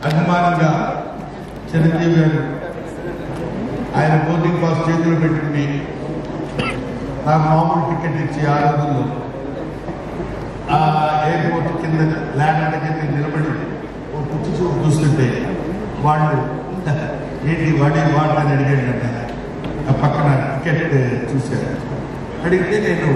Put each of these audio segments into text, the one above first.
అభిమానంగా చిరంజీవి గారు ఆయన బోర్డింగ్ పాస్ చేతులు పెట్టుకుని నాకు మామూలు టికెట్ ఇచ్చి ఆ రోజుల్లో ఆ ఎయిర్పోర్ట్ కింద ల్యాండ్ కింద నిలబడి ఓ పుచ్చి చూపు చూస్తుంటే వాళ్ళు ఏంటి వాడు అని అడిగాడంట. ఆ పక్కన టికెట్ చూశారు. అడిగితే నేను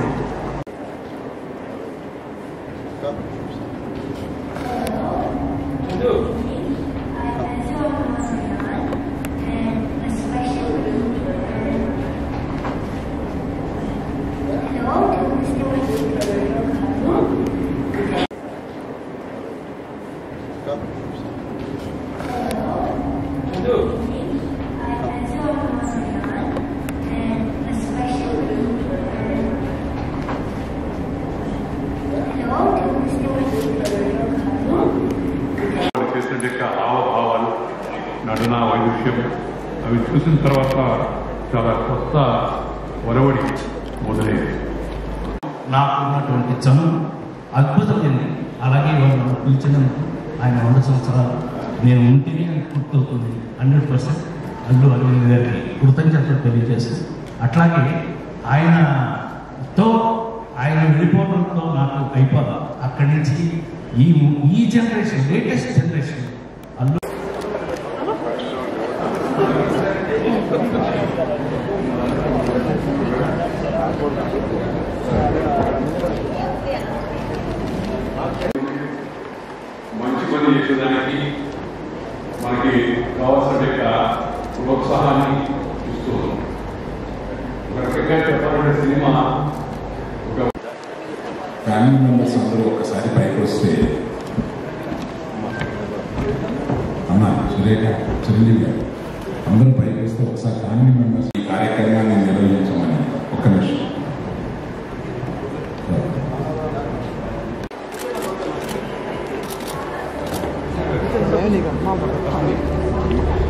హావభావాలు, నటన వైవిధ్యం అవి చూసిన తర్వాత చాలా కొత్త ఒరవడి మొదలైంది. నాకున్నటువంటి చనువు అద్భుతమైంది. అలాగే వాళ్ళు పిలిచినందుకు ఆయన 100 సంవత్సరాలు నేను ఉంటేనే గుర్తవుతుంది. 100% అల్లు అరవింద్ గారికి కృతజ్ఞతలు తెలియజేస్తూ, అట్లాగే ఆయనతో ఆయన వెళ్ళిపోవడంతో నాకు అయిపోదా అక్కడి నుంచి ఈ జనరేషన్, లేటెస్ట్ జనరేషన్ అల్లు మంచి పని చేసేదానికి మనకి కావాల్సిన ప్రోత్సాహాన్ని ఇస్తూ ఒక రకంగా చెప్పాలంటే సినిమా ఒక ఫ్యామిలీ మెంబర్స్ అందరూ ఒకసారి పైకి వస్తే అన్న సురేఖ చిరంజీవి గారు అందరూ పైకి వస్తే ఒకసారి ఫ్యామిలీ మెంబర్స్ ఈ కార్యక్రమాన్ని నిర్వహించమని ఒక్క నిమిషం. नहीं